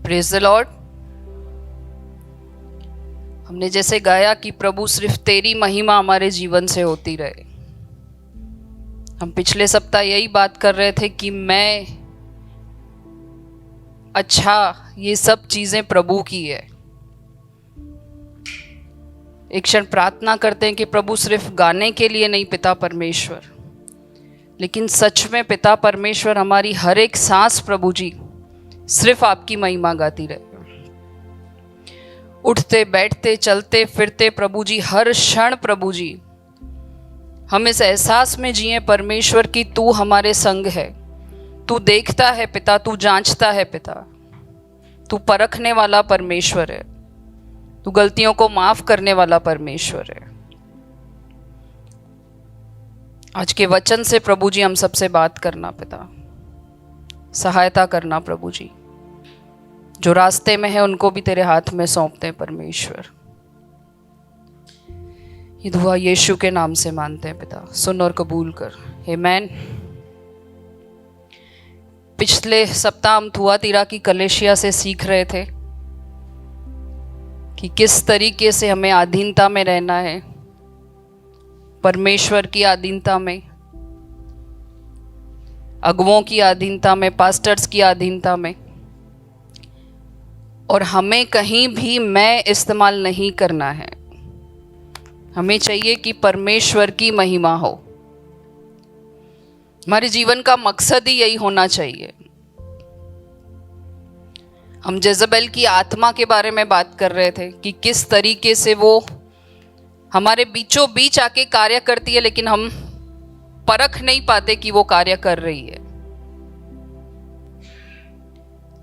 Praise the Lord. हमने जैसे गाया कि प्रभु सिर्फ तेरी महिमा हमारे जीवन से होती रहे। हम पिछले सप्ताह यही बात कर रहे थे कि मैं अच्छा, ये सब चीजें प्रभु की है। एक क्षण प्रार्थना करते हैं कि प्रभु सिर्फ गाने के लिए नहीं पिता परमेश्वर, लेकिन सच में पिता परमेश्वर हमारी हर एक सांस प्रभु जी सिर्फ आपकी महिमा गाती रहे। उठते बैठते चलते फिरते प्रभु जी हर क्षण प्रभु जी हम इस एहसास में जिए परमेश्वर की तू हमारे संग है, तू देखता है पिता, तू जांचता है पिता, तू परखने वाला परमेश्वर है, तू गलतियों को माफ करने वाला परमेश्वर है। आज के वचन से प्रभु जी हम सबसे बात करना पिता, सहायता करना प्रभु जी। जो रास्ते में है उनको भी तेरे हाथ में सौंपते हैं परमेश्वर। ये दुआ यीशु के नाम से मानते हैं पिता, सुन और कबूल कर, आमीन। पिछले सप्ताह हम थुआतीरा की कलीसिया से सीख रहे थे कि किस तरीके से हमें अधीनता में रहना है, परमेश्वर की अधीनता में, अगुवों की अधीनता में, पास्टर्स की अधीनता में, और हमें कहीं भी मैं इस्तेमाल नहीं करना है। हमें चाहिए कि परमेश्वर की महिमा हो। हमारे जीवन का मकसद ही यही होना चाहिए। हम जेजबेल की आत्मा के बारे में बात कर रहे थे कि किस तरीके से वो हमारे बीचों बीच आके कार्य करती है, लेकिन हम परख नहीं पाते कि वो कार्य कर रही है।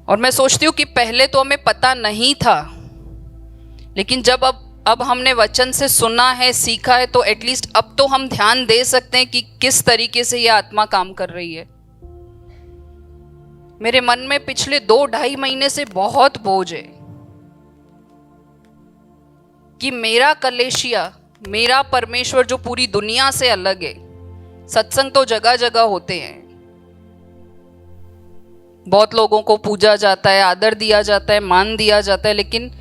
और मैं सोचती हूँ कि पहले तो हमें पता नहीं था, लेकिन जब अब हमने वचन से सुना है, सीखा है, तो एटलीस्ट अब तो हम ध्यान दे सकते हैं कि किस तरीके से यह आत्मा काम कर रही है। मेरे मन में पिछले 2-2.5 महीने से बहुत बोझ है कि मेरा कलीसिया, मेरा परमेश्वर जो पूरी दुनिया से अलग है। सत्संग तो जगह जगह होते हैं, बहुत लोगों को पूजा जाता है, आदर दिया जाता है, मान दिया जाता है, लेकिन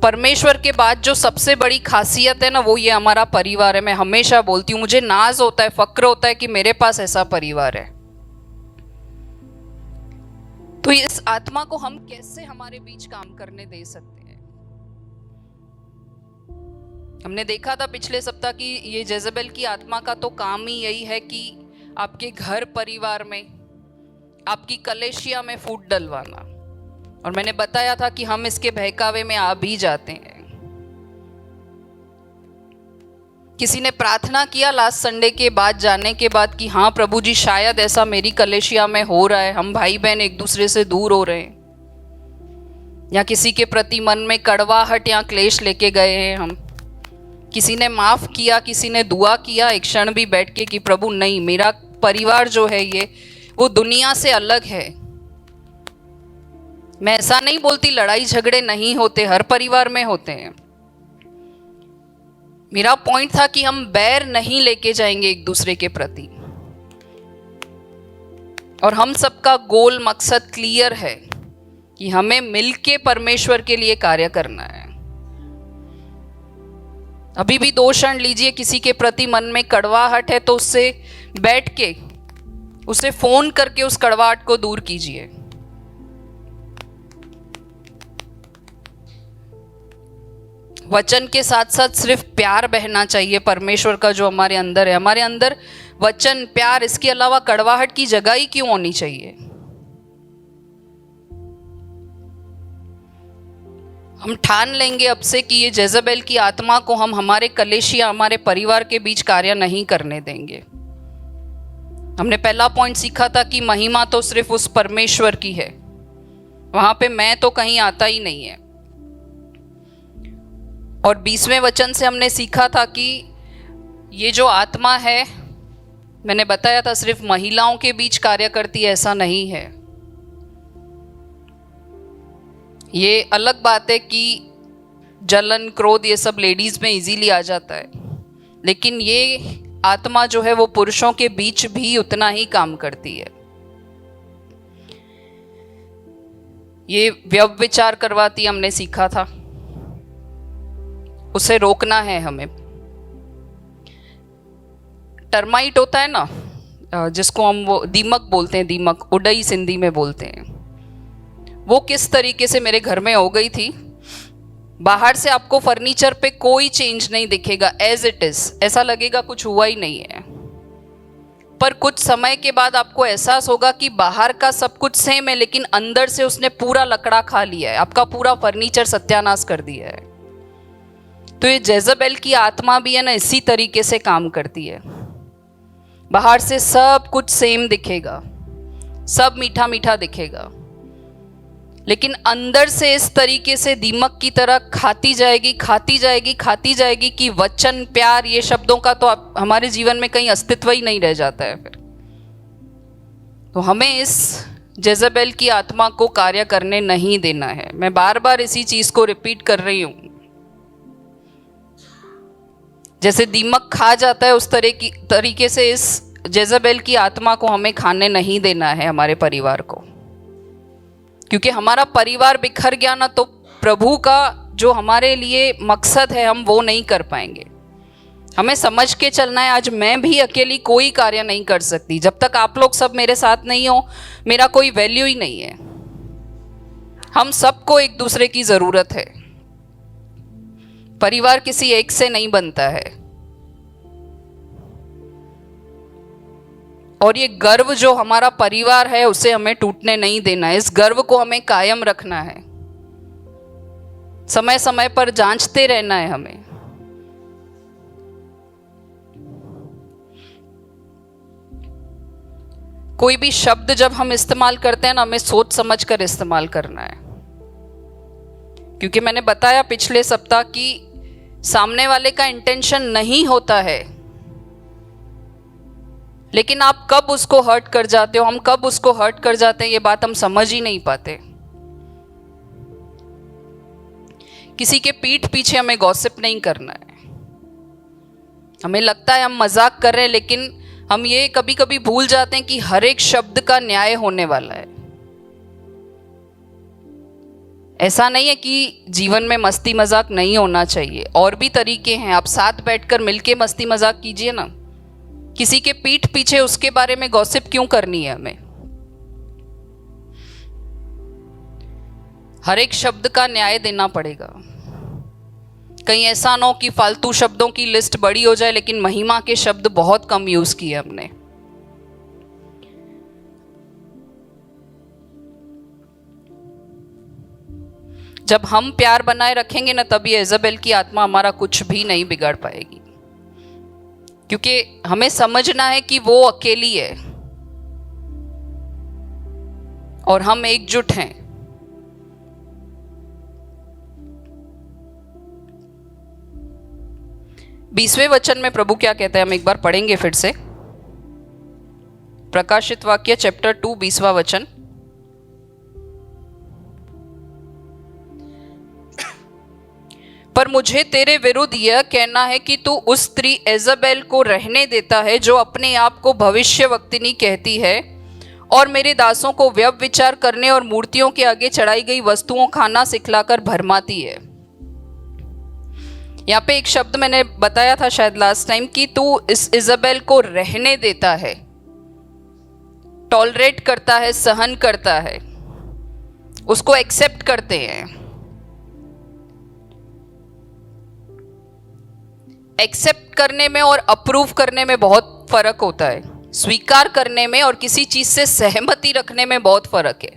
परमेश्वर के बाद जो सबसे बड़ी खासियत है ना, वो ये हमारा परिवार है। मैं हमेशा बोलती हूँ, मुझे नाज होता है, फक्र होता है कि मेरे पास ऐसा परिवार है। तो इस आत्मा को हम कैसे हमारे बीच काम करने दे सकते हैं? हमने देखा था पिछले सप्ताह की ये जेजबेल की आत्मा का तो काम ही यही है कि आपके घर परिवार में, आपकी कलीसिया में फूट डलवाना। और मैंने बताया था कि हम इसके बहकावे में आ भी जाते हैं। किसी ने प्रार्थना किया लास्ट संडे के बाद जाने के बाद कि हाँ प्रभु जी, शायद ऐसा मेरी कलीसिया में हो रहा है, हम भाई बहन एक दूसरे से दूर हो रहे हैं, या किसी के प्रति मन में कड़वाहट या क्लेश लेके गए हैं हम। किसी ने माफ किया, किसी ने दुआ किया एक क्षण भी बैठ के कि प्रभु नहीं, मेरा परिवार जो है ये वो दुनिया से अलग है। मैं ऐसा नहीं बोलती लड़ाई झगड़े नहीं होते, हर परिवार में होते हैं। मेरा पॉइंट था कि हम बैर नहीं लेके जाएंगे एक दूसरे के प्रति, और हम सबका गोल मकसद क्लियर है कि हमें मिलके परमेश्वर के लिए कार्य करना है। अभी भी 2 क्षण लीजिए, किसी के प्रति मन में कड़वाहट है तो उससे बैठ के, उसे फोन करके उस कड़वाहट को दूर कीजिए। वचन के साथ साथ सिर्फ प्यार बहना चाहिए परमेश्वर का जो हमारे अंदर है। हमारे अंदर वचन, प्यार, इसके अलावा कड़वाहट की जगह ही क्यों होनी चाहिए? हम ठान लेंगे अब से कि ये जेजबेल की आत्मा को हम हमारे कलीसिया, हमारे परिवार के बीच कार्य नहीं करने देंगे। हमने पहला पॉइंट सीखा था कि महिमा तो सिर्फ उस परमेश्वर की है, वहां पे मैं तो कहीं आता ही नहीं है। और 20वें वचन से हमने सीखा था कि ये जो आत्मा है, मैंने बताया था सिर्फ महिलाओं के बीच कार्य करती है, ऐसा नहीं है। ये अलग बात है कि जलन, क्रोध, ये सब लेडीज में इजीली आ जाता है, लेकिन ये आत्मा जो है वो पुरुषों के बीच भी उतना ही काम करती है। ये व्यभिचार करवाती हमने सीखा था, उसे रोकना है हमें। टर्माइट होता है ना, जिसको हम वो दीमक बोलते हैं, दीमक उडई सिंधी में बोलते हैं, वो किस तरीके से मेरे घर में हो गई थी। बाहर से आपको फर्नीचर पे कोई चेंज नहीं दिखेगा, एज इट इज, ऐसा लगेगा कुछ हुआ ही नहीं है। पर कुछ समय के बाद आपको एहसास होगा कि बाहर का सब कुछ सेम है, लेकिन अंदर से उसने पूरा लकड़ा खा लिया है, आपका पूरा फर्नीचर सत्यानाश कर दिया है। तो ये जेजबेल की आत्मा भी है ना, इसी तरीके से काम करती है। बाहर से सब कुछ सेम दिखेगा, सब मीठा मीठा दिखेगा, लेकिन अंदर से इस तरीके से दीमक की तरह खाती जाएगी, खाती जाएगी, खाती जाएगी कि वचन, प्यार, ये शब्दों का तो हमारे जीवन में कहीं अस्तित्व ही नहीं रह जाता है फिर। तो हमें इस जेजबेल की आत्मा को कार्य करने नहीं देना है। मैं बार बार इसी चीज को रिपीट कर रही हूं। जैसे दीमक खा जाता है, उस तरीके से इस जेजबेल की आत्मा को हमें खाने नहीं देना है, हमारे परिवार को। क्योंकि हमारा परिवार बिखर गया ना, तो प्रभु का जो हमारे लिए मकसद है हम वो नहीं कर पाएंगे। हमें समझ के चलना है, आज मैं भी अकेली कोई कार्य नहीं कर सकती। जब तक आप लोग सब मेरे साथ नहीं हो, मेरा कोई वैल्यू ही नहीं है। हम सबको एक दूसरे की जरूरत है। परिवार किसी एक से नहीं बनता है। और ये गर्व जो हमारा परिवार है, उसे हमें टूटने नहीं देना है। इस गर्व को हमें कायम रखना है। समय समय पर जांचते रहना है हमें। कोई भी शब्द जब हम इस्तेमाल करते हैं ना, हमें सोच समझ कर इस्तेमाल करना है। क्योंकि मैंने बताया पिछले सप्ताह कि सामने वाले का इंटेंशन नहीं होता है, लेकिन आप कब उसको हर्ट कर जाते हो, हम कब उसको हर्ट कर जाते हैं, ये बात हम समझ ही नहीं पाते। किसी के पीठ पीछे हमें गॉसिप नहीं करना है। हमें लगता है हम मजाक कर रहे हैं, लेकिन हम ये कभी कभी भूल जाते हैं कि हर एक शब्द का न्याय होने वाला है। ऐसा नहीं है कि जीवन में मस्ती मजाक नहीं होना चाहिए, और भी तरीके हैं। आप साथ बैठकर मिलके मस्ती मजाक कीजिए ना। किसी के पीठ पीछे उसके बारे में गॉसिप क्यों करनी है हमें? हर एक शब्द का न्याय देना पड़ेगा। कहीं ऐसा ना हो कि फालतू शब्दों की लिस्ट बड़ी हो जाए, लेकिन महिमा के शब्द बहुत कम यूज किए हमने। जब हम प्यार बनाए रखेंगे ना, तभी इज़ाबेल की आत्मा हमारा कुछ भी नहीं बिगाड़ पाएगी। क्योंकि हमें समझना है कि वो अकेली है और हम एकजुट हैं। बीसवें वचन में प्रभु क्या कहता है, हम एक बार पढ़ेंगे फिर से। प्रकाशित वाक्य चैप्टर 2 20वां वचन। पर मुझे तेरे विरुद्ध यह कहना है कि तू उस स्त्री इज़ाबेल को रहने देता है, जो अपने आप को भविष्यवक्तिनी कहती है और मेरे दासों को व्यभिचार करने और मूर्तियों के आगे चढ़ाई गई वस्तुओं खाना सिखलाकर भरमाती है। यहाँ पे एक शब्द मैंने बताया था शायद लास्ट टाइम कि तू इस इज़ाबेल को रहने देता है, टॉलरेट करता है, सहन करता है, उसको एक्सेप्ट करते हैं। एक्सेप्ट करने में और अप्रूव करने में बहुत फर्क होता है। स्वीकार करने में और किसी चीज से सहमति रखने में बहुत फर्क है।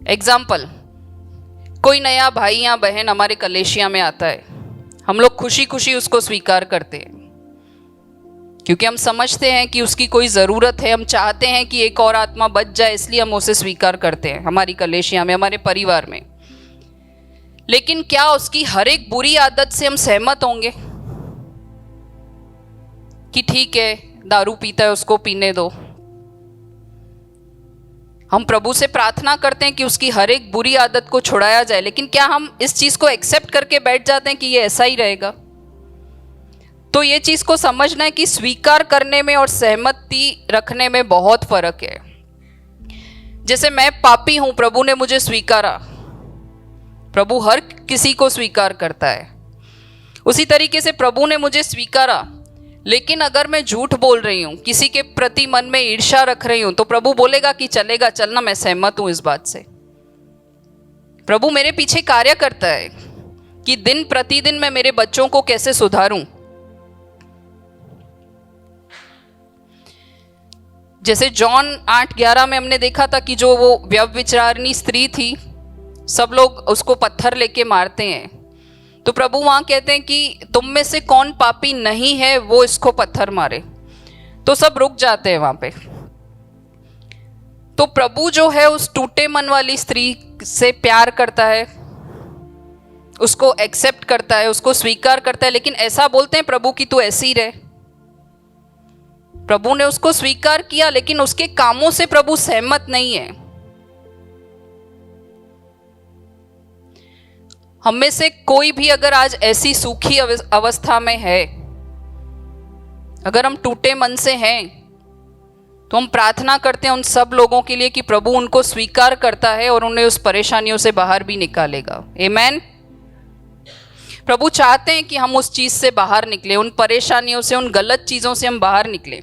एग्जाम्पल, कोई नया भाई या बहन हमारे कलेशिया में आता है, हम लोग खुशी खुशी उसको स्वीकार करते हैं, क्योंकि हम समझते हैं कि उसकी कोई ज़रूरत है। हम चाहते हैं कि एक और आत्मा बच जाए, इसलिए हम उसे स्वीकार करते हैं हमारी कलेशिया में, हमारे परिवार में। लेकिन क्या उसकी हर एक बुरी आदत से हम सहमत होंगे कि ठीक है, दारू पीता है, उसको पीने दो? हम प्रभु से प्रार्थना करते हैं कि उसकी हर एक बुरी आदत को छुड़ाया जाए, लेकिन क्या हम इस चीज को एक्सेप्ट करके बैठ जाते हैं कि ये ऐसा ही रहेगा? तो ये चीज को समझना है कि स्वीकार करने में और सहमति रखने में बहुत फर्क है। जैसे मैं पापी हूं, प्रभु ने मुझे स्वीकारा। प्रभु हर किसी को स्वीकार करता है। उसी तरीके से प्रभु ने मुझे स्वीकारा, लेकिन अगर मैं झूठ बोल रही हूं, किसी के प्रति मन में ईर्ष्या रख रही हूं, तो प्रभु बोलेगा कि चलेगा, चलना, मैं सहमत हूं इस बात से। प्रभु मेरे पीछे कार्य करता है कि दिन प्रतिदिन मैं मेरे बच्चों को कैसे सुधारूं। जैसे जॉन 8:11 में हमने देखा था कि जो वो व्यभिचारिणी स्त्री थी, सब लोग उसको पत्थर लेके मारते हैं, तो प्रभु वहां कहते हैं कि तुम में से कौन पापी नहीं है वो इसको पत्थर मारे। तो सब रुक जाते हैं वहां पे। तो प्रभु जो है उस टूटे मन वाली स्त्री से प्यार करता है, उसको एक्सेप्ट करता है, उसको स्वीकार करता है। लेकिन ऐसा बोलते हैं प्रभु कि तू ऐसी रहे। प्रभु ने उसको स्वीकार किया, लेकिन उसके कामों से प्रभु सहमत नहीं है। हम में से कोई भी अगर आज ऐसी सूखी अवस्था में है, अगर हम टूटे मन से हैं, तो हम प्रार्थना करते हैं उन सब लोगों के लिए कि प्रभु उनको स्वीकार करता है और उन्हें उस परेशानियों से बाहर भी निकालेगा। आमीन। प्रभु चाहते हैं कि हम उस चीज से बाहर निकले, उन परेशानियों से, उन गलत चीजों से हम बाहर निकले।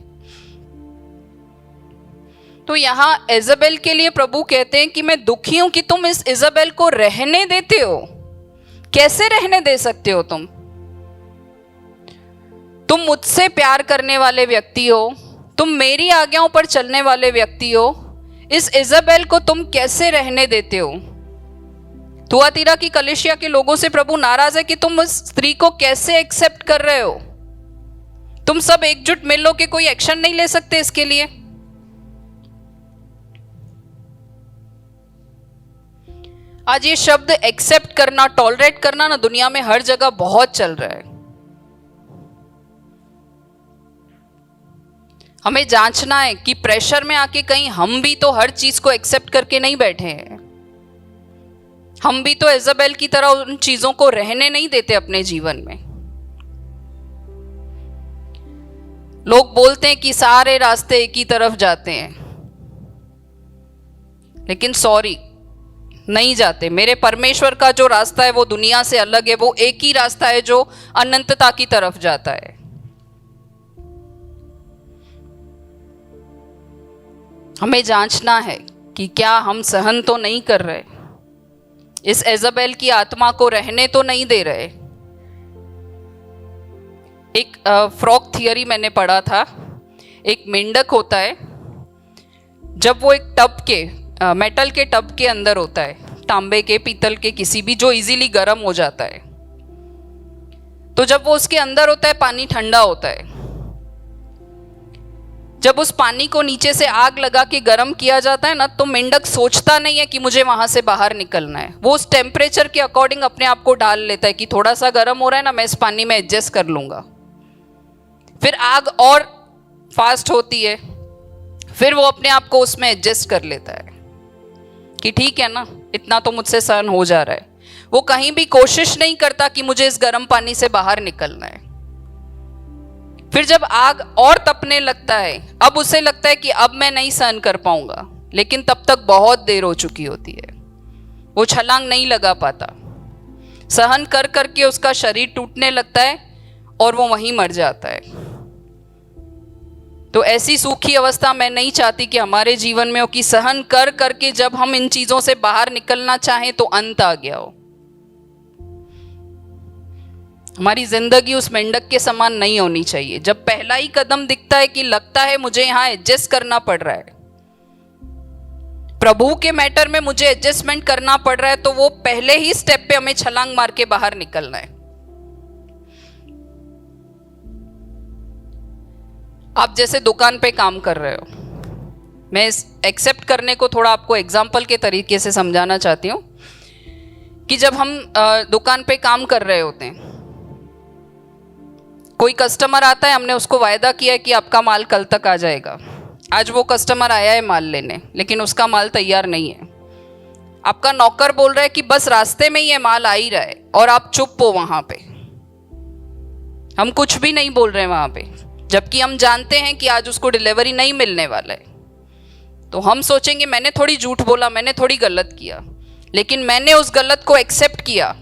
तो यहां इजाबेल के लिए प्रभु कहते हैं कि मैं दुखी हूं कि तुम इस इजाबेल को रहने देते हो। कैसे रहने दे सकते हो तुम मुझसे प्यार करने वाले व्यक्ति हो, तुम मेरी आज्ञाओं पर चलने वाले व्यक्ति हो, इस इजाबेल को तुम कैसे रहने देते हो। तुआतीरा की कलीसिया के लोगों से प्रभु नाराज है कि तुम उस स्त्री को कैसे एक्सेप्ट कर रहे हो। तुम सब एकजुट मिल लो कि कोई एक्शन नहीं ले सकते इसके लिए। आज ये शब्द एक्सेप्ट करना, टॉलरेट करना ना दुनिया में हर जगह बहुत चल रहा है। हमें जांचना है कि प्रेशर में आके कहीं हम भी तो हर चीज को एक्सेप्ट करके नहीं बैठे हैं। हम भी तो इजाबेल की तरह उन चीजों को रहने नहीं देते अपने जीवन में। लोग बोलते हैं कि सारे रास्ते एक ही तरफ जाते हैं, लेकिन सॉरी, नहीं जाते। मेरे परमेश्वर का जो रास्ता है वो दुनिया से अलग है। वो एक ही रास्ता है जो अनंतता की तरफ जाता है। हमें जांचना है कि क्या हम सहन तो नहीं कर रहे, इस इजाबेल की आत्मा को रहने तो नहीं दे रहे। एक फ्रॉग थियरी मैंने पढ़ा था। एक मेंढक होता है, जब वो एक टब के मेटल के टब के अंदर होता है, तांबे के, पीतल के, किसी भी जो इजीली गर्म हो जाता है, तो जब वो उसके अंदर होता है पानी ठंडा होता है। जब उस पानी को नीचे से आग लगा के गर्म किया जाता है ना, तो मेंढक सोचता नहीं है कि मुझे वहां से बाहर निकलना है। वो उस टेम्परेचर के अकॉर्डिंग अपने आप को डाल लेता है कि थोड़ा सा गर्म हो रहा है ना, मैं इस पानी में एडजस्ट कर लूंगा। फिर आग और फास्ट होती है, फिर वो अपने आप को उसमें एडजस्ट कर लेता है कि ठीक है ना, इतना तो मुझसे सहन हो जा रहा है। वो कहीं भी कोशिश नहीं करता कि मुझे इस गर्म पानी से बाहर निकलना है। फिर जब आग और तपने लगता है, अब उसे लगता है कि अब मैं नहीं सहन कर पाऊंगा, लेकिन तब तक बहुत देर हो चुकी होती है। वो छलांग नहीं लगा पाता, सहन कर करके उसका शरीर टूटने लगता है और वो वहीं मर जाता है। तो ऐसी सूखी अवस्था मैं नहीं चाहती कि हमारे जीवन में हो, कि सहन कर करके जब हम इन चीजों से बाहर निकलना चाहें तो अंत आ गया हो। हमारी जिंदगी उस मेंढक के समान नहीं होनी चाहिए। जब पहला ही कदम दिखता है कि लगता है मुझे यहां एडजस्ट करना पड़ रहा है, प्रभु के मैटर में मुझे एडजस्टमेंट करना पड़ रहा है, तो वो पहले ही स्टेप पे हमें छलांग मार के बाहर निकलना है। आप जैसे दुकान पे काम कर रहे हो, मैं इस एक्सेप्ट करने को थोड़ा आपको एग्जाम्पल के तरीके से समझाना चाहती हूँ कि जब हम दुकान पे काम कर रहे होते हैं, कोई कस्टमर आता है, हमने उसको वायदा किया है कि आपका माल कल तक आ जाएगा। आज वो कस्टमर आया है माल लेने, लेकिन उसका माल तैयार नहीं है। आपका नौकर बोल रहा है कि बस रास्ते में ही ये माल आ ही रहा है, और आप चुप हो वहां पे, हम कुछ भी नहीं बोल रहे हैं वहां पे, जबकि हम जानते हैं कि आज उसको डिलीवरी नहीं मिलने वाला है। तो हम सोचेंगे मैंने थोड़ी झूठ बोला, मैंने थोड़ी गलत किया, लेकिन मैंने उस गलत को एक्सेप्ट किया।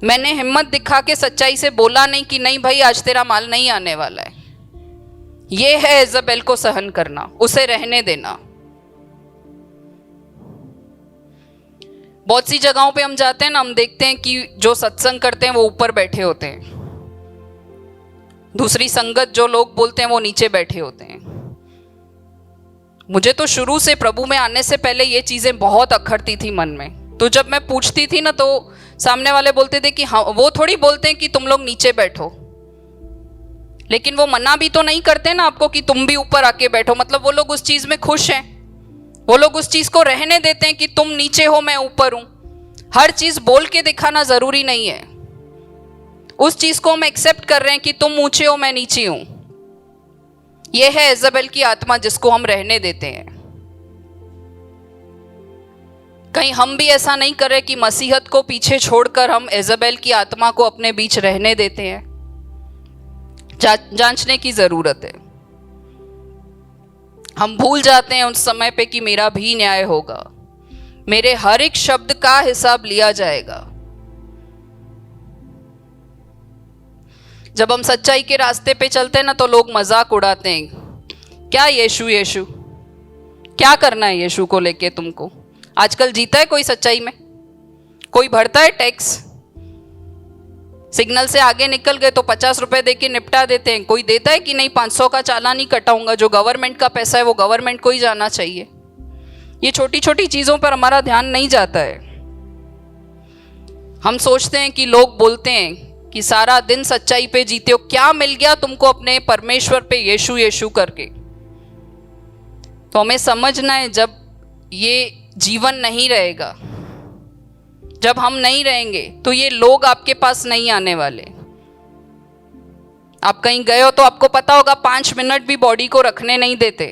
मैंने हिम्मत दिखा के सच्चाई से बोला नहीं कि नहीं भाई आज तेरा माल नहीं आने वाला है। यह है इज़ाबेल को सहन करना, उसे रहने देना। बहुत सी जगहों पे हम जाते हैं ना, हम देखते हैं कि जो सत्संग करते हैं वो ऊपर बैठे होते हैं, दूसरी संगत जो लोग बोलते हैं वो नीचे बैठे होते हैं। मुझे तो शुरू से प्रभु में आने से पहले ये चीजें बहुत अखरती थी मन में। तो जब मैं पूछती थी ना तो सामने वाले बोलते थे कि हाँ, वो थोड़ी बोलते हैं कि तुम लोग नीचे बैठो, लेकिन वो मना भी तो नहीं करते ना आपको कि तुम भी ऊपर आके बैठो। मतलब वो लोग उस चीज में खुश हैं, वो लोग उस चीज को रहने देते हैं कि तुम नीचे हो मैं ऊपर हूं। हर चीज बोल के दिखाना जरूरी नहीं है, उस चीज को हम एक्सेप्ट कर रहे हैं कि तुम ऊंचे हो मैं नीचे हूं। यह है इज़ाबेल की आत्मा जिसको हम रहने देते हैं। कहीं हम भी ऐसा नहीं करें कि मसीहत को पीछे छोड़कर हम इज़ाबेल की आत्मा को अपने बीच रहने देते हैं। जांचने की जरूरत है। हम भूल जाते हैं उस समय पे कि मेरा भी न्याय होगा, मेरे हर एक शब्द का हिसाब लिया जाएगा। जब हम सच्चाई के रास्ते पे चलते हैं ना तो लोग मजाक उड़ाते हैं, क्या यीशु यीशु, क्या करना है यीशु को लेके तुमको। आजकल जीता है कोई सच्चाई में? कोई भरता है टैक्स? सिग्नल से आगे निकल गए तो 50 रुपए दे के निपटा देते हैं। कोई देता है कि नहीं 500 का चालान ही कटाऊंगा, जो गवर्नमेंट का पैसा है वो गवर्नमेंट को ही जाना चाहिए। ये छोटी छोटी चीजों पर हमारा ध्यान नहीं जाता है। हम सोचते हैं कि लोग बोलते हैं कि सारा दिन सच्चाई पे जीते हो, क्या मिल गया तुमको अपने परमेश्वर पे यीशु यीशु करके। तो हमें समझना है जब ये जीवन नहीं रहेगा, जब हम नहीं रहेंगे तो ये लोग आपके पास नहीं आने वाले। आप कहीं गए हो तो आपको पता होगा 5 मिनट भी बॉडी को रखने नहीं देते।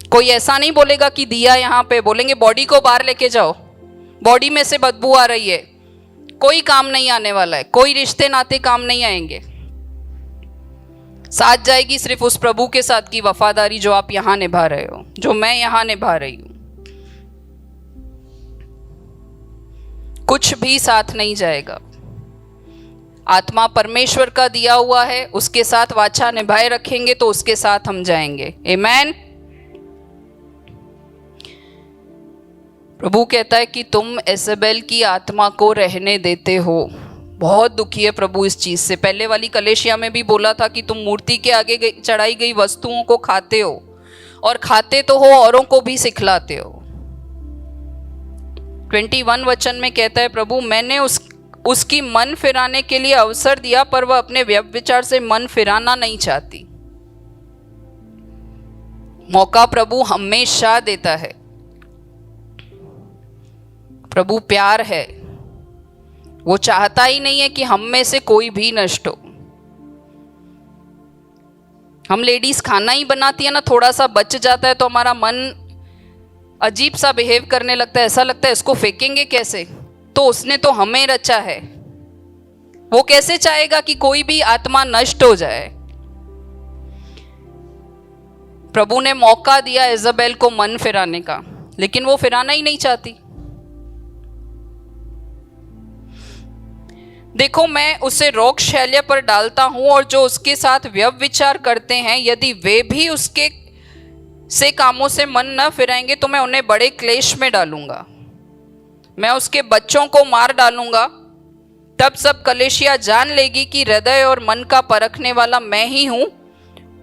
कोई ऐसा नहीं बोलेगा कि दिया यहाँ पे, बोलेंगे बॉडी को बाहर लेके जाओ, बॉडी में से बदबू आ रही है। कोई काम नहीं आने वाला है, कोई रिश्ते नाते काम नहीं आएंगे। साथ जाएगी सिर्फ उस प्रभु के साथ की वफादारी जो आप यहां निभा रहे हो, जो मैं यहां निभा रही हूं। कुछ भी साथ नहीं जाएगा। आत्मा परमेश्वर का दिया हुआ है, उसके साथ वाचा निभाए रखेंगे तो उसके साथ हम जाएंगे। आमेन। प्रभु कहता है कि तुम इज़ाबेल की आत्मा को रहने देते हो। बहुत दुखी है प्रभु इस चीज से। पहले वाली कलेशिया में भी बोला था कि तुम मूर्ति के आगे चढ़ाई गई वस्तुओं को खाते हो, और खाते तो हो औरों को भी सिखलाते हो। 21 वचन में कहता है प्रभु, मैंने उसकी मन फिराने के लिए अवसर दिया, पर वह अपने व्यभिचार से मन फिराना नहीं चाहती। मौका प्रभु हमेशा देता है। प्रभु प्यार है, वो चाहता ही नहीं है कि हम में से कोई भी नष्ट हो। हम लेडीज खाना ही बनाती है ना, थोड़ा सा बच जाता है तो हमारा मन अजीब सा बिहेव करने लगता है। ऐसा लगता है इसको फेंकेंगे कैसे, तो उसने तो हमें रचा है। वो कैसे चाहेगा कि कोई भी आत्मा नष्ट हो जाए। प्रभु ने मौका दिया इज़ाबेल को मन फिराने का, लेकिन वो फिराना ही नहीं चाहती। देखो, मैं उसे रोग शैल्य पर डालता हूं, और जो उसके साथ व्यभिचार करते हैं यदि वे भी उसके से कामों से मन न फिराएंगे तो मैं उन्हें बड़े क्लेश में डालूंगा। मैं उसके बच्चों को मार डालूंगा। तब सब कलेशिया जान लेगी कि हृदय और मन का परखने वाला मैं ही हूं,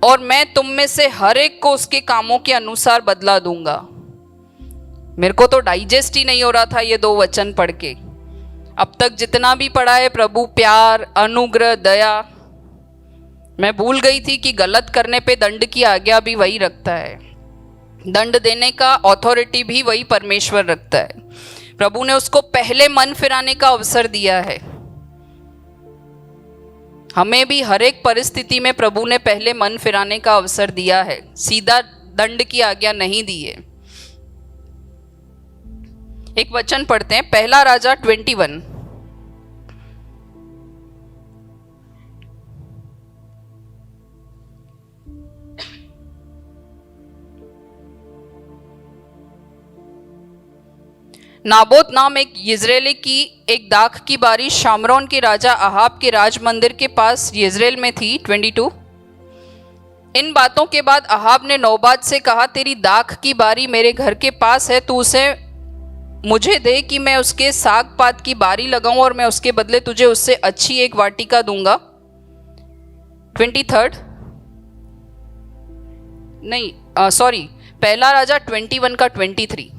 और मैं तुम में से हर एक को उसके कामों के अनुसार बदला दूंगा। मेरे को तो डाइजेस्ट ही नहीं हो रहा था ये 2 वचन पढ़ के। अब तक जितना भी पढ़ा है प्रभु प्यार, अनुग्रह, दया, मैं भूल गई थी कि गलत करने पे दंड की आज्ञा भी वही रखता है। दंड देने का अथॉरिटी भी वही परमेश्वर रखता है। प्रभु ने उसको पहले मन फिराने का अवसर दिया है। हमें भी हर एक परिस्थिति में प्रभु ने पहले मन फिराने का अवसर दिया है, सीधा दंड की आज्ञा नहीं दी है। एक वचन पढ़ते हैं, पहला राजा 21। नाबोत नाम एक यिज्रेली की एक दाख की बारी शामरोन के राजा अहाब के राज मंदिर के पास यिज्रेल में थी। 22। इन बातों के बाद अहाब ने नौबाद से कहा, तेरी दाख की बारी मेरे घर के पास है, तू उसे मुझे दे कि मैं उसके साग पात की बारी लगाऊं और मैं उसके बदले तुझे उससे अच्छी एक वाटिका दूंगा। 23 नहीं, सॉरी, पहला राजा 21 का 23।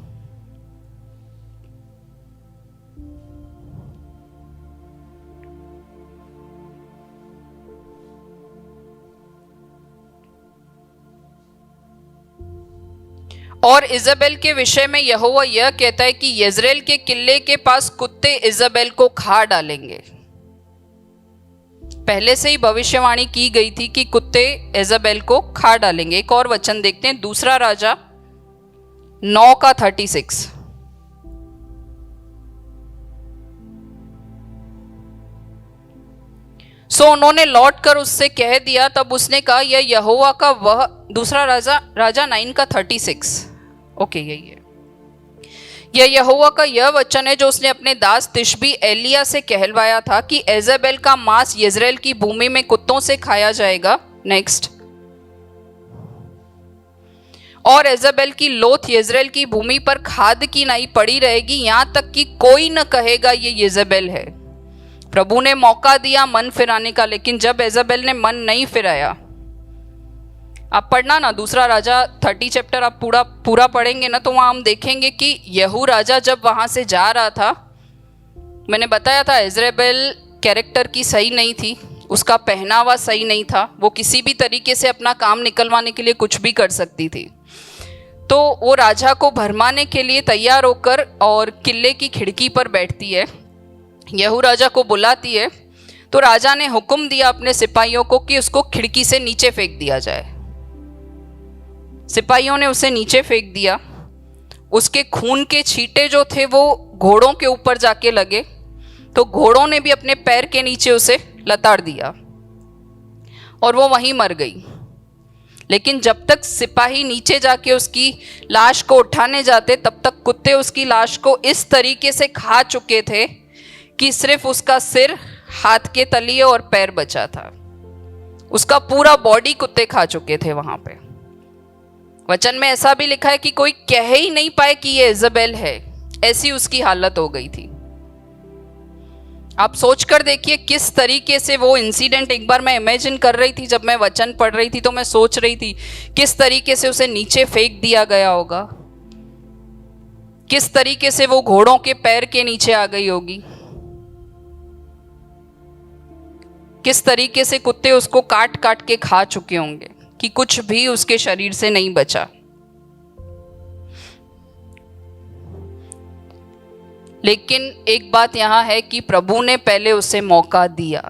और इजाबेल के विषय में यहोवा यह कहता है कि यिज्रेल के किले के पास कुत्ते इजाबेल को खा डालेंगे। पहले से ही भविष्यवाणी की गई थी कि कुत्ते इजाबेल को खा डालेंगे। एक और वचन देखते हैं, दूसरा राजा 9 का 36। सो उन्होंने लौट कर उससे कह दिया, तब उसने कहा, यह यहोवा का वह, दूसरा राजा 9 का 36। ओके, यही है। यह यहोवा का यह वचन है जो उसने अपने दास तिशबी एलिया से कहलवाया था कि इजाबेल का मांस यिज्रेल की भूमि में कुत्तों से खाया जाएगा। नेक्स्ट। और इजाबेल की लोथ यिज्रेल की भूमि पर खाद की नाई पड़ी रहेगी, यहां तक कि कोई न कहेगा ये यिजेबेल है। प्रभु ने मौका दिया मन फिराने का, लेकिन जब इजाबेल ने मन नहीं फिराया, आप पढ़ना ना, दूसरा राजा 30 चैप्टर आप पूरा पढ़ेंगे ना, तो वहाँ हम देखेंगे कि यहू राजा जब वहाँ से जा रहा था, मैंने बताया था इजेबेल कैरेक्टर की सही नहीं थी, उसका पहनावा सही नहीं था, वो किसी भी तरीके से अपना काम निकलवाने के लिए कुछ भी कर सकती थी। तो वो राजा को भरमाने के लिए तैयार होकर और किले की खिड़की पर बैठती है, यहू राजा को बुलाती है। तो राजा ने हुक्म दिया अपने सिपाहियों को कि उसको खिड़की से नीचे फेंक दिया जाए। सिपाहियों ने उसे नीचे फेंक दिया। उसके खून के छींटे जो थे वो घोड़ों के ऊपर जाके लगे, तो घोड़ों ने भी अपने पैर के नीचे उसे लताड़ दिया और वो वहीं मर गई। लेकिन जब तक सिपाही नीचे जाके उसकी लाश को उठाने जाते, तब तक कुत्ते उसकी लाश को इस तरीके से खा चुके थे कि सिर्फ उसका सिर, हाथ के तलिए और पैर बचा था। उसका पूरा बॉडी कुत्ते खा चुके थे वहां पे। वचन में ऐसा भी लिखा है कि कोई कह ही नहीं पाए कि ये इजाबेल है, ऐसी उसकी हालत हो गई थी। आप सोच कर देखिए किस तरीके से वो इंसिडेंट, एक बार मैं इमेजिन कर रही थी जब मैं वचन पढ़ रही थी, तो मैं सोच रही थी किस तरीके से उसे नीचे फेंक दिया गया होगा, किस तरीके से वो घोड़ों के पैर के नीचे आ गई होगी, किस तरीके से कुत्ते उसको काट काट के खा चुके होंगे कि कुछ भी उसके शरीर से नहीं बचा। लेकिन एक बात यहां है कि प्रभु ने पहले उसे मौका दिया।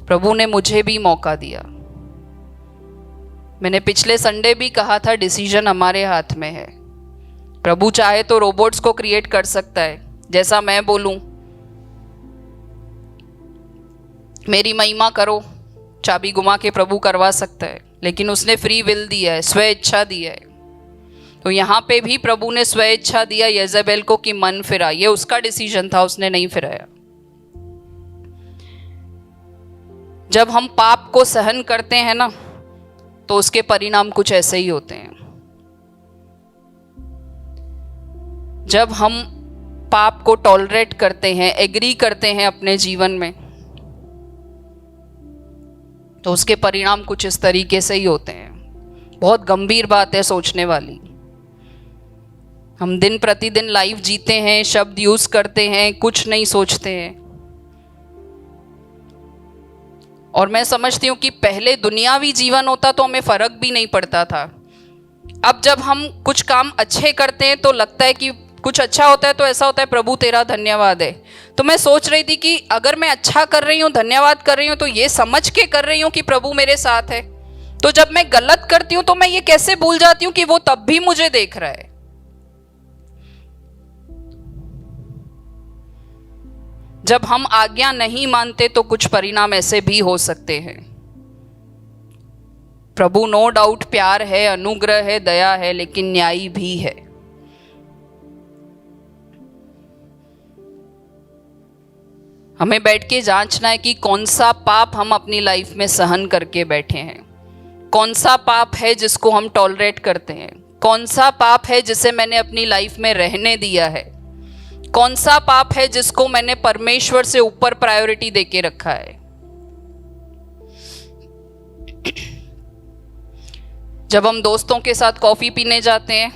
प्रभु ने मुझे भी मौका दिया। मैंने पिछले संडे भी कहा था, डिसीजन हमारे हाथ में है। प्रभु चाहे तो रोबोट्स को क्रिएट कर सकता है, जैसा मैं बोलूं मेरी महिमा करो, चाबी घुमा के प्रभु करवा सकता है, लेकिन उसने फ्री विल दिया है, स्व इच्छा दी है। तो यहाँ पे भी प्रभु ने स्व इच्छा दिया यजेबेल को कि मन फिरा, ये उसका डिसीजन था, उसने नहीं फिराया। जब हम पाप को सहन करते हैं ना, तो उसके परिणाम कुछ ऐसे ही होते हैं। जब हम पाप को टॉलरेट करते हैं, एग्री करते हैं अपने जीवन में, तो उसके परिणाम कुछ इस तरीके से ही होते हैं। बहुत गंभीर बात है, सोचने वाली। हम दिन प्रतिदिन लाइफ जीते हैं, शब्द यूज करते हैं, कुछ नहीं सोचते हैं। और मैं समझती हूँ कि पहले दुनियावी जीवन होता तो हमें फर्क भी नहीं पड़ता था। अब जब हम कुछ काम अच्छे करते हैं तो लगता है कि कुछ अच्छा होता है तो ऐसा होता है, प्रभु तेरा धन्यवाद है। तो मैं सोच रही थी कि अगर मैं अच्छा कर रही हूँ, धन्यवाद कर रही हूँ, तो ये समझ के कर रही हूँ कि प्रभु मेरे साथ है। तो जब मैं गलत करती हूँ तो मैं ये कैसे भूल जाती हूँ कि वो तब भी मुझे देख रहा है। जब हम आज्ञा नहीं मानते तो कुछ परिणाम ऐसे भी हो सकते हैं। प्रभु नो डाउट प्यार है, अनुग्रह है, दया है, लेकिन न्यायी भी है। हमें बैठ के जांचना है कि कौन सा पाप हम अपनी लाइफ में सहन करके बैठे हैं, कौन सा पाप है जिसको हम टॉलरेट करते हैं, कौन सा पाप है जिसे मैंने अपनी लाइफ में रहने दिया है, कौन सा पाप है जिसको मैंने परमेश्वर से ऊपर प्रायोरिटी देके रखा है। जब हम दोस्तों के साथ कॉफी पीने जाते हैं,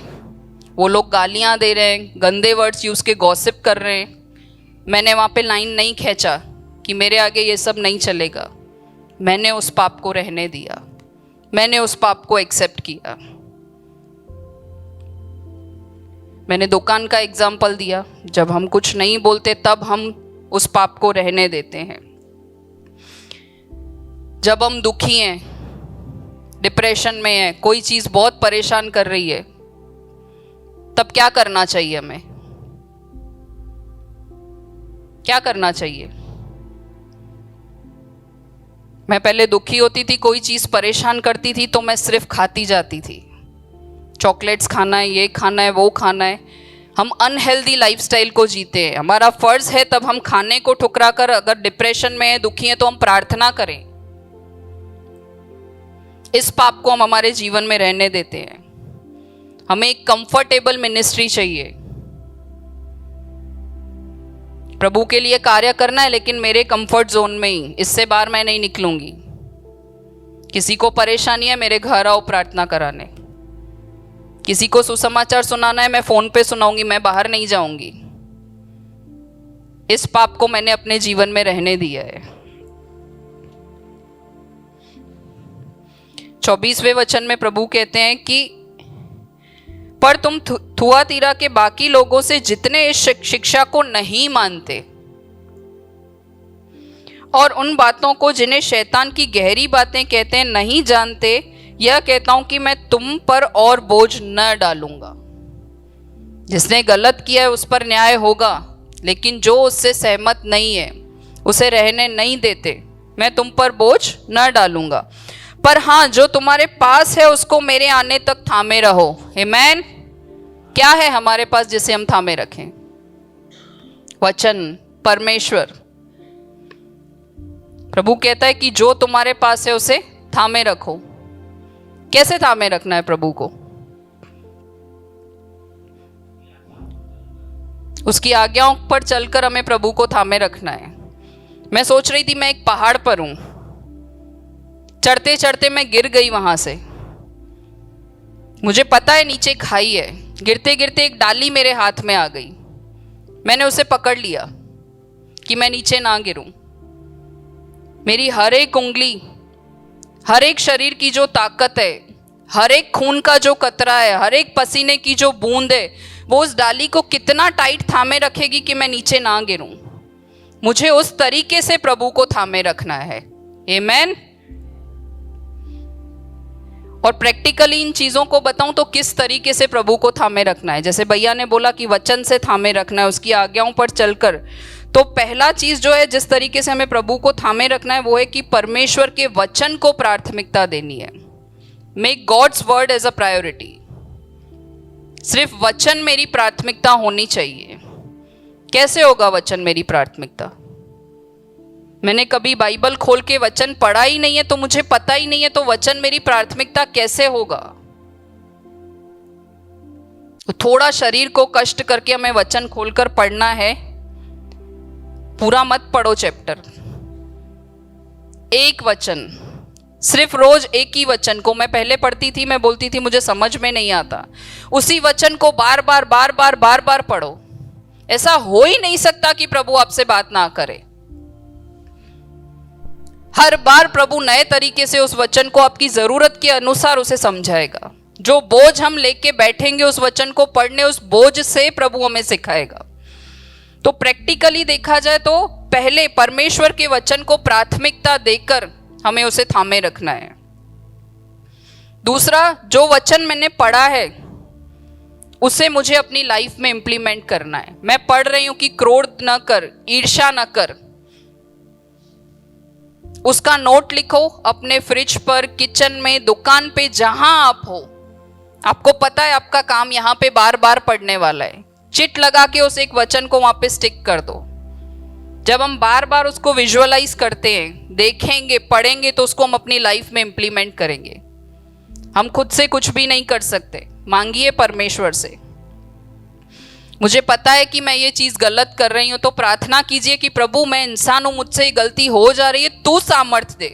वो लोग गालियां दे रहे हैं, गंदे वर्ड्स यूज के गॉसिप कर रहे हैं, मैंने वहां पे लाइन नहीं खींचा कि मेरे आगे ये सब नहीं चलेगा। मैंने उस पाप को रहने दिया, मैंने उस पाप को एक्सेप्ट किया। मैंने दुकान का एग्जाम्पल दिया, जब हम कुछ नहीं बोलते तब हम उस पाप को रहने देते हैं। जब हम दुखी हैं, डिप्रेशन में हैं, कोई चीज बहुत परेशान कर रही है, तब क्या करना चाहिए हमें? क्या करना चाहिए? मैं पहले दुखी होती थी, कोई चीज परेशान करती थी तो मैं सिर्फ खाती जाती थी। चॉकलेट्स खाना है, ये खाना है, वो खाना है। हम अनहेल्दी लाइफस्टाइल को जीते हैं। हमारा फर्ज है तब हम खाने को ठुकरा कर, अगर डिप्रेशन में है, दुखी है, तो हम प्रार्थना करें। इस पाप को हम हमारे जीवन में रहने देते हैं। हमें एक कंफर्टेबल मिनिस्ट्री चाहिए। प्रभु के लिए कार्य करना है, लेकिन मेरे कंफर्ट जोन में ही, इससे बाहर मैं नहीं निकलूंगी। किसी को परेशानी है, मेरे घर आओ प्रार्थना कराने। किसी को सुसमाचार सुनाना है, मैं फोन पे सुनाऊंगी, मैं बाहर नहीं जाऊंगी। इस पाप को मैंने अपने जीवन में रहने दिया है। 24वें वचन में प्रभु कहते हैं कि पर तुम थुआतीरा के बाकी लोगों से जितने इस शिक्षा को नहीं मानते और उन बातों को जिन्हें शैतान की गहरी बातें कहते हैं नहीं जानते, यह कहता हूं कि मैं तुम पर और बोझ न डालूंगा। जिसने गलत किया है उस पर न्याय होगा, लेकिन जो उससे सहमत नहीं है, उसे रहने नहीं देते, मैं तुम पर बोझ न डालूंगा। पर हाँ, जो तुम्हारे पास है उसको मेरे आने तक थामे रहो। आमीन। क्या है हमारे पास जिसे हम थामे रखें? वचन, परमेश्वर। प्रभु कहता है कि जो तुम्हारे पास है उसे थामे रखो। कैसे थामे रखना है प्रभु को? उसकी आज्ञाओं पर चलकर हमें प्रभु को थामे रखना है। मैं सोच रही थी मैं एक पहाड़ पर हूं, चढ़ते चढ़ते मैं गिर गई वहां से। मुझे पता है नीचे खाई है। गिरते गिरते एक डाली मेरे हाथ में आ गई। मैंने उसे पकड़ लिया कि मैं नीचे ना गिरूं। मेरी हर एक उंगली, हर एक शरीर की जो ताकत है, हर एक खून का जो कतरा है, हर एक पसीने की जो बूंद है, वो उस डाली को कितना टाइट थामे रखेगी कि मैं नीचे ना गिरूं। मुझे उस तरीके से प्रभु को थामे रखना है। आमीन। और प्रैक्टिकली इन चीज़ों को बताऊं तो किस तरीके से प्रभु को थामे रखना है। जैसे भैया ने बोला कि वचन से थामे रखना है, उसकी आज्ञाओं पर चलकर। तो पहला चीज़ जो है जिस तरीके से हमें प्रभु को थामे रखना है वो है कि परमेश्वर के वचन को प्राथमिकता देनी है। Make God's word as a priority. सिर्फ वचन मेरी प्राथमिकता होनी चाहिए। कैसे होगा वचन मेरी प्राथमिकता? मैंने कभी बाइबल खोल के वचन पढ़ा ही नहीं है, तो मुझे पता ही नहीं है, तो वचन मेरी प्राथमिकता कैसे होगा? तो थोड़ा शरीर को कष्ट करके हमें वचन खोलकर पढ़ना है। पूरा मत पढ़ो चैप्टर, एक वचन, सिर्फ रोज एक ही वचन को। मैं पहले पढ़ती थी, मैं बोलती थी मुझे समझ में नहीं आता। उसी वचन को बार बार बार बार बार बार पढ़ो। ऐसा हो ही नहीं सकता कि प्रभु आपसे बात ना करे। हर बार प्रभु नए तरीके से उस वचन को आपकी जरूरत के अनुसार उसे समझाएगा। जो बोझ हम लेके बैठेंगे उस वचन को पढ़ने, उस बोझ से प्रभु हमें सिखाएगा। तो प्रैक्टिकली देखा जाए तो पहले परमेश्वर के वचन को प्राथमिकता देकर हमें उसे थामे रखना है। दूसरा, जो वचन मैंने पढ़ा है उसे मुझे अपनी लाइफ में इंप्लीमेंट करना है। मैं पढ़ रही हूं कि क्रोध न कर, ईर्ष्या न कर, उसका नोट लिखो अपने फ्रिज पर, किचन में, दुकान पे, जहां आप हो। आपको पता है आपका काम यहां पे बार बार पढ़ने वाला है। चिट लगा के उस एक वचन को वहां पे स्टिक कर दो। जब हम बार बार उसको विजुअलाइज करते हैं, देखेंगे, पढ़ेंगे, तो उसको हम अपनी लाइफ में इंप्लीमेंट करेंगे। हम खुद से कुछ भी नहीं कर सकते, मांगिए परमेश्वर से। मुझे पता है कि मैं ये चीज गलत कर रही हूं, तो प्रार्थना कीजिए कि प्रभु मैं इंसान हूं, मुझसे ये गलती हो जा रही है, तू सामर्थ्य दे।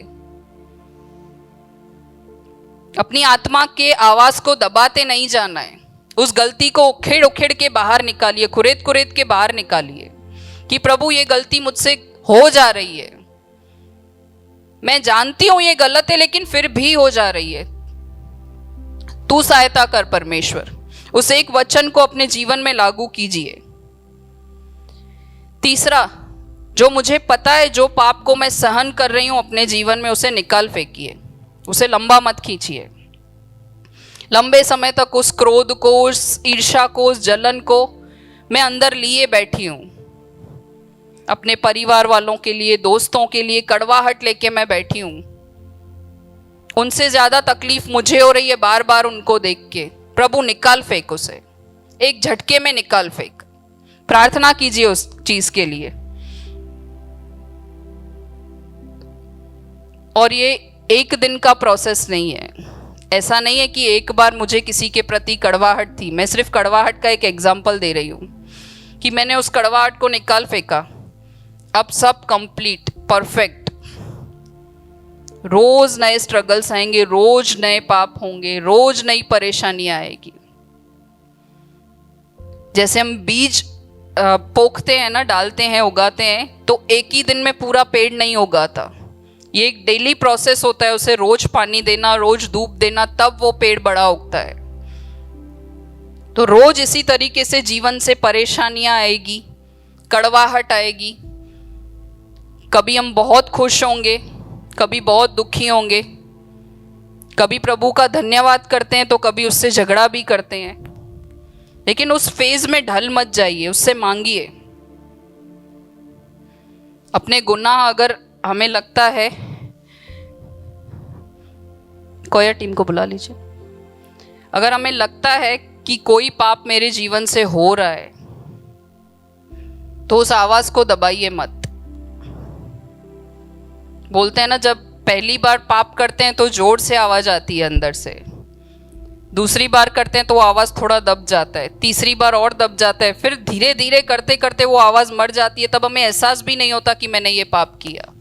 अपनी आत्मा के आवाज को दबाते नहीं जाना है, उस गलती को उखेड़ उखेड़ के बाहर निकालिए, कुरेद कुरेद के बाहर निकालिए कि प्रभु ये गलती मुझसे हो जा रही है, मैं जानती हूं ये गलत है लेकिन फिर भी हो जा रही है, तू सहायता कर परमेश्वर। उस एक वचन को अपने जीवन में लागू कीजिए। तीसरा, जो मुझे पता है जो पाप को मैं सहन कर रही हूं अपने जीवन में, उसे निकाल फेंकिए, उसे लंबा मत खींचिए। लंबे समय तक उस क्रोध को, उस ईर्ष्या को, उस जलन को मैं अंदर लिए बैठी हूं। अपने परिवार वालों के लिए, दोस्तों के लिए कड़वाहट लेके मैं बैठी हूं। उनसे ज्यादा तकलीफ मुझे हो रही है बार बार उनको देख के। प्रभु निकाल फेंक उसे, एक झटके में निकाल फेंक। प्रार्थना कीजिए उस चीज के लिए। और ये एक दिन का प्रोसेस नहीं है। ऐसा नहीं है कि एक बार मुझे किसी के प्रति कड़वाहट थी, मैं सिर्फ कड़वाहट का एक एग्जाम्पल दे रही हूं कि मैंने उस कड़वाहट को निकाल फेंका, अब सब कंप्लीट, परफेक्ट। रोज नए स्ट्रगल्स आएंगे, रोज नए पाप होंगे, रोज नई परेशानियां आएगी। जैसे हम बीज पोखते हैं ना, डालते हैं, उगाते हैं, तो एक ही दिन में पूरा पेड़ नहीं उगाता। ये एक डेली प्रोसेस होता है, उसे रोज पानी देना, रोज धूप देना, तब वो पेड़ बड़ा उगता है। तो रोज इसी तरीके से जीवन से परेशानियां आएगी, कड़वाहट आएगी। कभी हम बहुत खुश होंगे, कभी बहुत दुखी होंगे, कभी प्रभु का धन्यवाद करते हैं तो कभी उससे झगड़ा भी करते हैं। लेकिन उस फेज में ढल मत जाइए, उससे मांगिए। अपने गुनाह अगर हमें लगता है, कोया टीम को बुला लीजिए, अगर हमें लगता है कि कोई पाप मेरे जीवन से हो रहा है, तो उस आवाज को दबाइए मत। बोलते हैं ना, जब पहली बार पाप करते हैं तो जोर से आवाज आती है अंदर से, दूसरी बार करते हैं तो वो आवाज थोड़ा दब जाता है, तीसरी बार और दब जाता है, फिर धीरे धीरे करते करते वो आवाज मर जाती है। तब हमें एहसास भी नहीं होता कि मैंने ये पाप किया।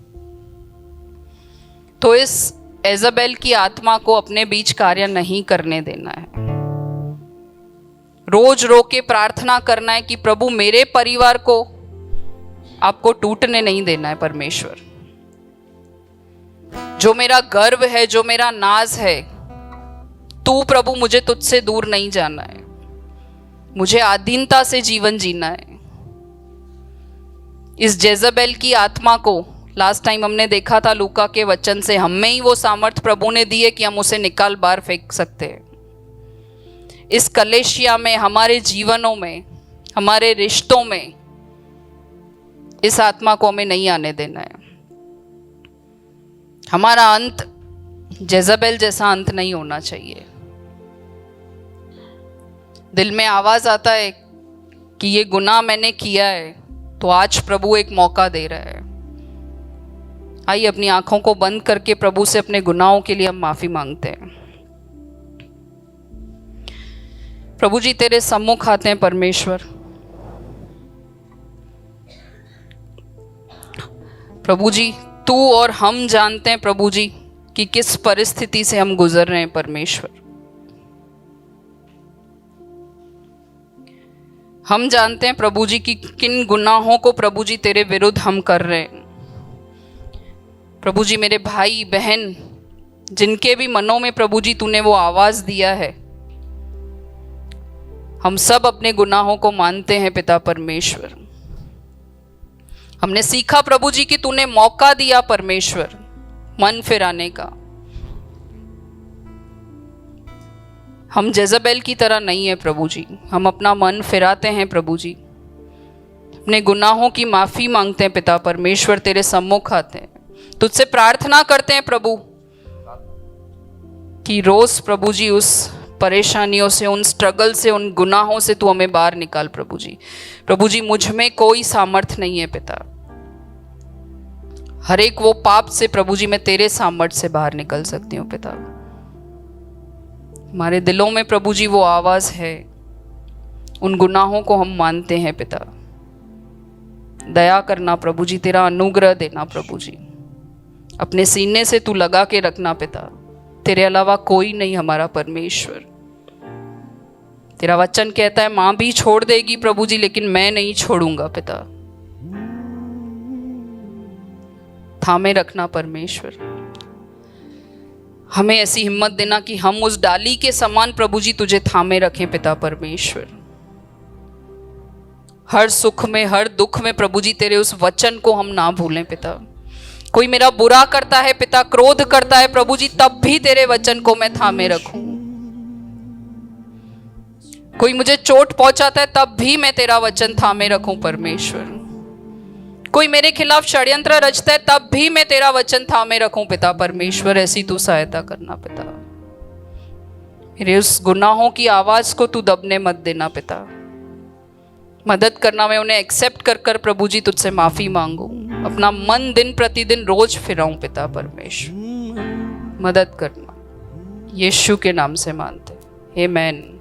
तो इस एजाबेल की आत्मा को अपने बीच कार्य नहीं करने देना है। रोज रो के प्रार्थना करना है कि प्रभु मेरे परिवार को आपको टूटने नहीं देना है परमेश्वर। जो मेरा गर्व है, जो मेरा नाज है, तू प्रभु मुझे तुझसे दूर नहीं जाना है। मुझे अधीनता से जीवन जीना है। इस जेजबेल की आत्मा को लास्ट टाइम हमने देखा था लूका के वचन से, हमें ही वो सामर्थ प्रभु ने दी है कि हम उसे निकाल बाहर फेंक सकते हैं। इस कलेशिया में, हमारे जीवनों में, हमारे रिश्तों में इस आत्मा को हमें नहीं आने देना है। हमारा अंत जेजबेल जैसा अंत नहीं होना चाहिए। दिल में आवाज आता है कि ये गुनाह मैंने किया है, तो आज प्रभु एक मौका दे रहा है। आइए अपनी आंखों को बंद करके प्रभु से अपने गुनाहों के लिए हम माफी मांगते हैं। प्रभु जी तेरे सम्मुख आते हैं परमेश्वर। प्रभु जी तू और हम जानते हैं प्रभु जी कि किस परिस्थिति से हम गुजर रहे हैं परमेश्वर। हम जानते हैं प्रभु जी कि किन गुनाहों को प्रभु जी तेरे विरुद्ध हम कर रहे हैं। प्रभु जी मेरे भाई बहन जिनके भी मनों में प्रभु जी तूने वो आवाज दिया है, हम सब अपने गुनाहों को मानते हैं पिता परमेश्वर। हमने सीखा प्रभु जी कि तूने मौका दिया परमेश्वर मन फिराने का। हम जेजबेल की तरह नहीं है प्रभु जी, हम अपना मन फिराते हैं प्रभु जी, अपने गुनाहों की माफी मांगते हैं पिता परमेश्वर, तेरे सम्मुख आते हैं, तुझसे प्रार्थना करते हैं प्रभु कि रोज प्रभु जी उस परेशानियों से, उन स्ट्रगल से, उन गुनाहों से तू हमें बाहर निकाल प्रभु जी। प्रभु जी मुझ में कोई सामर्थ नहीं है पिता, हर एक वो पाप से प्रभु जी मैं तेरे सामर्थ्य से बाहर निकल सकती हूँ पिता। हमारे दिलों में प्रभु जी वो आवाज है, उन गुनाहों को हम मानते हैं पिता। दया करना प्रभु जी, तेरा अनुग्रह देना प्रभु जी, अपने सीने से तू लगा के रखना पिता। तेरे अलावा कोई नहीं हमारा परमेश्वर। तेरा वचन कहता है मां भी छोड़ देगी प्रभु जी, लेकिन मैं नहीं छोड़ूंगा पिता। थामे रखना परमेश्वर। हमें ऐसी हिम्मत देना कि हम उस डाली के समान प्रभु जी तुझे थामे रखें पिता परमेश्वर। हर सुख में, हर दुख में प्रभु जी तेरे उस वचन को हम ना भूलें पिता। कोई मेरा बुरा करता है पिता, क्रोध करता है प्रभु जी, तब भी तेरे वचन को मैं थामे रखूं। कोई मुझे चोट पहुंचाता है तब भी मैं तेरा वचन थामे रखूं परमेश्वर। कोई मेरे खिलाफ षड्यंत्र रचता है तब भी मैं तेरा वचन थामे रखूं पिता परमेश्वर। ऐसी तू सहायता करना पिता। मेरे उस गुनाहों की आवाज को तू दबने मत देना पिता। मदद करना, मैं उन्हें एक्सेप्ट कर कर प्रभु जी तुझसे माफी मांगू। अपना मन दिन प्रतिदिन रोज फिराऊं पिता परमेश्वर। मदद करना, यीशु के नाम से मानते, आमीन।